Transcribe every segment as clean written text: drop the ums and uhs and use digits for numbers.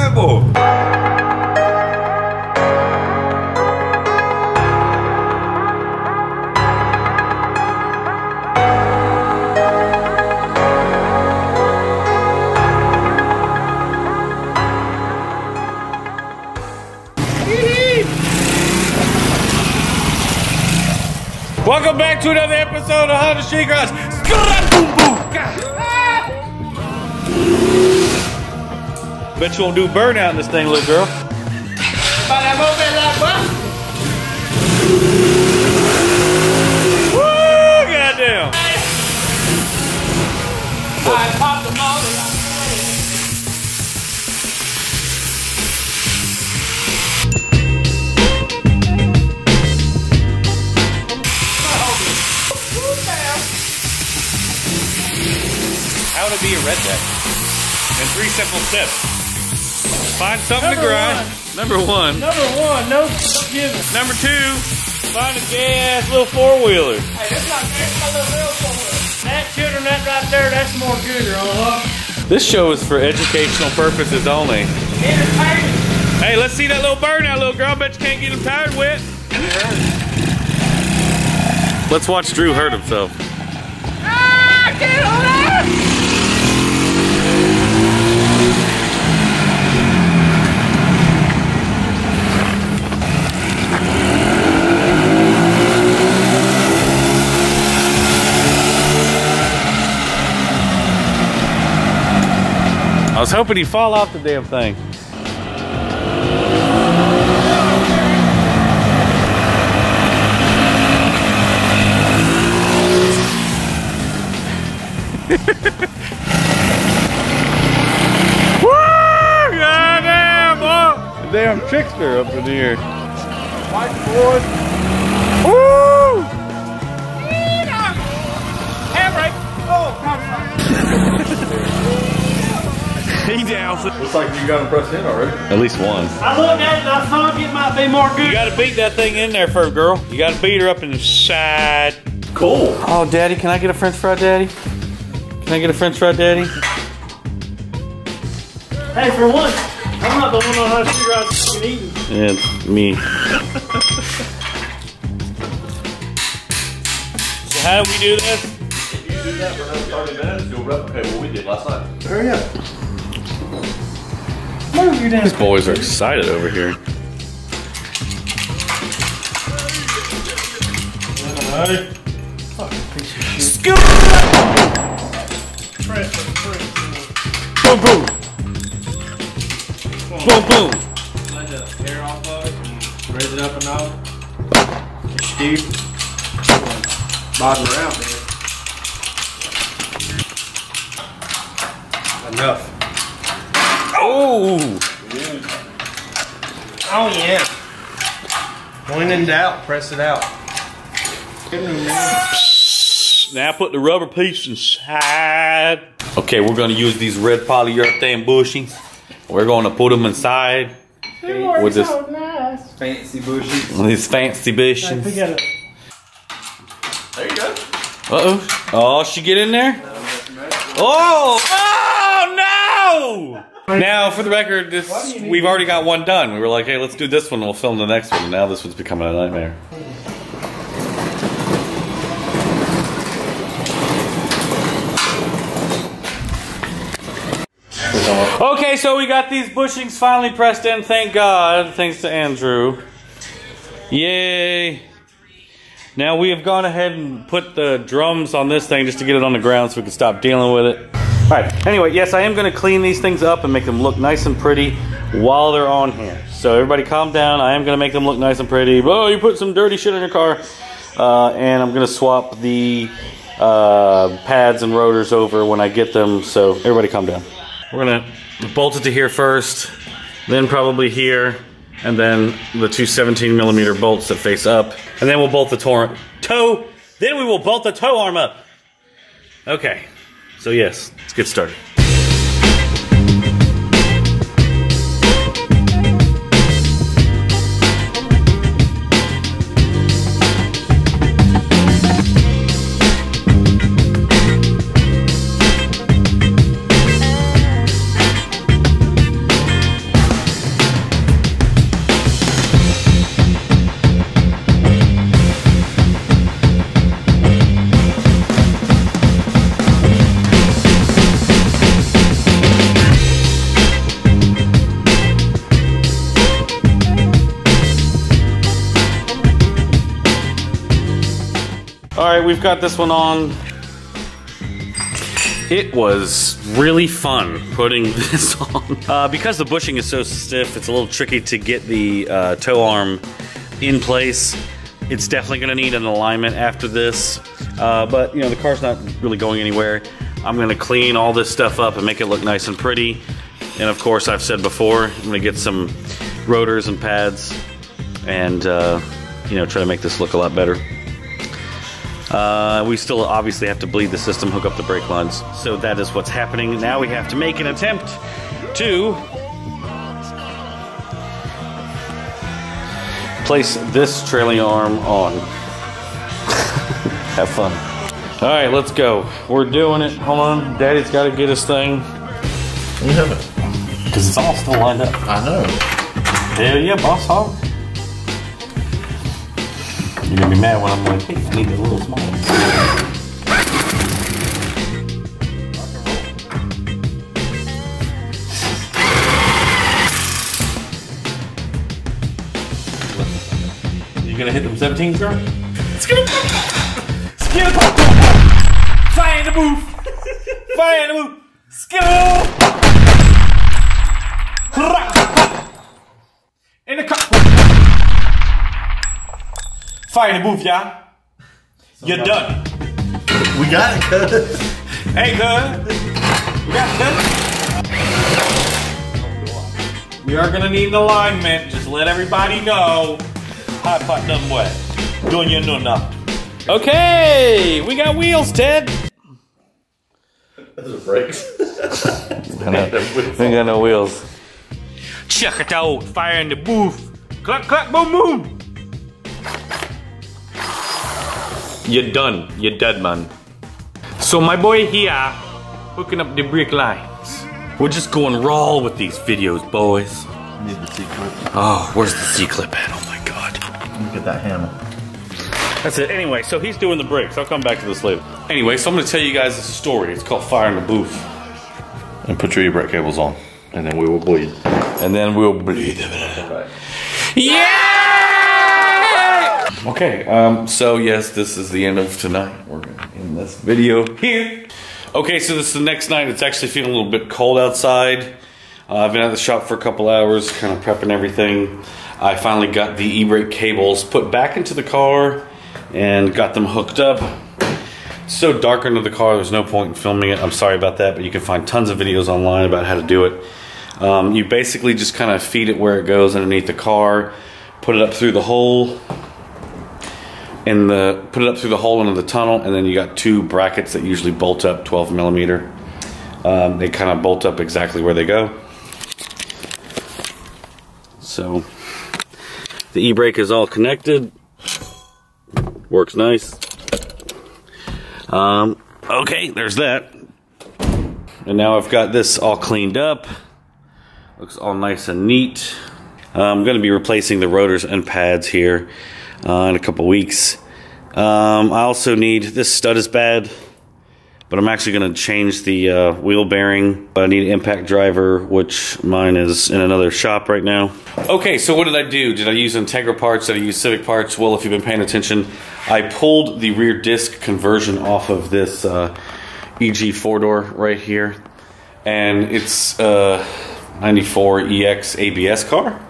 that boy. Welcome back to another episode of Honda Street Garage. Bet you won't do burnout in this thing, little girl. Woo! Goddamn! I popped the motor. How to be a redneck in 3 simple steps. Find something to grind. Number one, no giving. Number 2, find a gay-ass little 4-wheeler. Hey, that's not my little 4-wheeler. That children, that right there, that's more gooder on. This show is for educational purposes only. Entertainment. Hey, let's see that little burnout, little girl. Bet you can't get him tired wet. Let's watch Drew hurt himself. Ah, get on there! I was hoping he'd fall off the damn thing. Woo! Goddamn, boy! Damn trickster up in here. White boy. Woo! Handbrake. Oh, he down. Looks like you got him pressed in already. At least one. I looked at it and I thought it might be more good. You gotta beat that thing in there first, girl. You gotta beat her up in the side. Cool. Oh, Daddy, can I get a French fry, Daddy? Can I get a French fry, Daddy? Hey, for once, I'm not the one on how to figure out you can eat. Yeah, it's me. So how do we do this? If you do that for another 30 minutes, you'll replicate what we did last night. Hurry up. These boys are excited over here. Scoot! Boom, boom. Boom, boom. Let the hair off of it and raise it up and out. Steve. Bottom around there. Enough. Oh! Oh yeah. When in doubt, press it out. Now put the rubber piece inside. Okay, we're gonna use these red polyurethane bushings. We're gonna put them inside with this nice. Fancy bushes. these fancy bushings. There you go. Uh-oh. Oh, she get in there? Oh! Oh no! Now, for the record, we've already got one done. We were like, hey, let's do this one, we'll film the next one, and now this one's becoming a nightmare. Okay, so we got these bushings finally pressed in, thank God, thanks to Andrew. Yay. Now we have gone ahead and put the drums on this thing just to get it on the ground so we can stop dealing with it. Alright, anyway, yes, I am going to clean these things up and make them look nice and pretty while they're on here. So everybody calm down, I am going to make them look nice and pretty. Oh, you put some dirty shit in your car. And I'm going to swap the pads and rotors over when I get them, so everybody calm down. We're going to bolt it to here first, then probably here, and then the two 17mm bolts that face up, and then we'll bolt the toe, then we will bolt the tow arm up. Okay, so yes, let's get started. Alright, we've got this one on. It was really fun putting this on. Because the bushing is so stiff, it's a little tricky to get the tow arm in place. It's definitely gonna need an alignment after this. But you know, the car's not really going anywhere. I'm gonna clean all this stuff up and make it look nice and pretty. And of course, I've said before, I'm gonna get some rotors and pads and you know, try to make this look a lot better. We still obviously have to bleed the system, hook up the brake lines. So that is what's happening. Now we have to make an attempt to place this trailing arm on. Have fun. All right, let's go. We're doing it. Hold on. Daddy's got to get his thing. You have it. Because it's all still lined up. I know. Hell yeah, boss hog. You're gonna be mad when I'm like, hey, I need it a little smaller. You gonna hit them 17s, girl? Skip pop! Fire in the booth! Fire in the booth! Skip! In the car! Fire in the booth, y'all. You're done. We got it, cuz. Hey, cuz. We got it done. We are gonna need an alignment. Just let everybody know. Hot pot done what? Doing you know nothing. Okay, we got wheels, Ted. Those are brakes. We got no wheels. Check it out. Fire in the booth. Clap, clap, boom, boom. You're done. You're dead, man. So my boy here, hooking up the brake lines. We're just going raw with these videos, boys. Need the C-clip. Oh, where's the C-clip at? Oh my God. Look at that hammer. That's it. Anyway, so he's doing the brakes. I'll come back to this later. Anyway, so I'm gonna tell you guys this story. It's called Fire in the Booth. And put your e-brake cables on. And then we will bleed. And then we'll bleed. Right. Yeah! Okay, so yes, this is the end of tonight. We're gonna end this video here. Okay, so this is the next night. It's actually feeling a little bit cold outside. I've been at the shop for a couple hours, kind of prepping everything. I finally got the e-brake cables put back into the car and got them hooked up. It's so dark under the car, there's no point in filming it. I'm sorry about that, but you can find tons of videos online about how to do it. You basically just kind of feed it where it goes underneath the car, put it up through the hole, put it up through the hole into the tunnel, and then you got two brackets that usually bolt up 12 millimeter. They kind of bolt up exactly where they go. So the e-brake is all connected. Works nice. Okay, there's that. And now I've got this all cleaned up. Looks all nice and neat. I'm going to be replacing the rotors and pads here in a couple weeks. I also need, this stud is bad, but I'm actually going to change the wheel bearing, but I need an impact driver, which mine is in another shop right now. Okay, so what did I do? Did I use Integra parts? Did I use Civic parts? Well, if you've been paying attention, I pulled the rear disc conversion off of this EG 4-door right here, and it's 94 EX ABS car.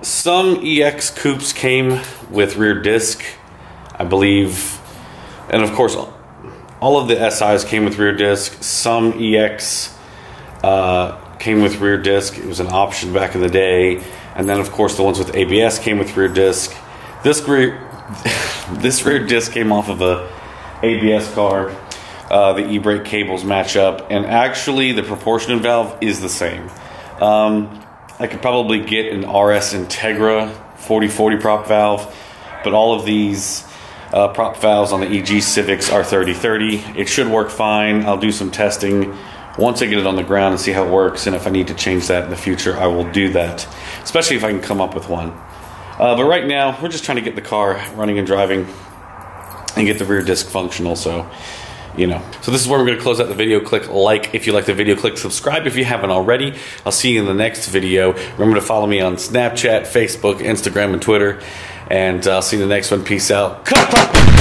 Some EX coupes came with rear disc, I believe, and of course all of the SIs came with rear disc. Some EX came with rear disc. It was an option back in the day, and then of course the ones with ABS came with rear disc. This rear disc came off of a ABS car. The e-brake cables match up, and actually the proportionate valve is the same. I could probably get an RS Integra 4040 prop valve, but all of these prop valves on the EG Civics are 3030. It should work fine. I'll do some testing once I get it on the ground and see how it works, and if I need to change that in the future, I will do that, especially if I can come up with one. But right now, we're just trying to get the car running and driving and get the rear disc functional, so you know. So this is where we're going to close out the video. Click like if you like the video. Click subscribe if you haven't already. I'll see you in the next video. Remember to follow me on Snapchat, Facebook, Instagram, and Twitter. And I'll see you in the next one. Peace out. Cut.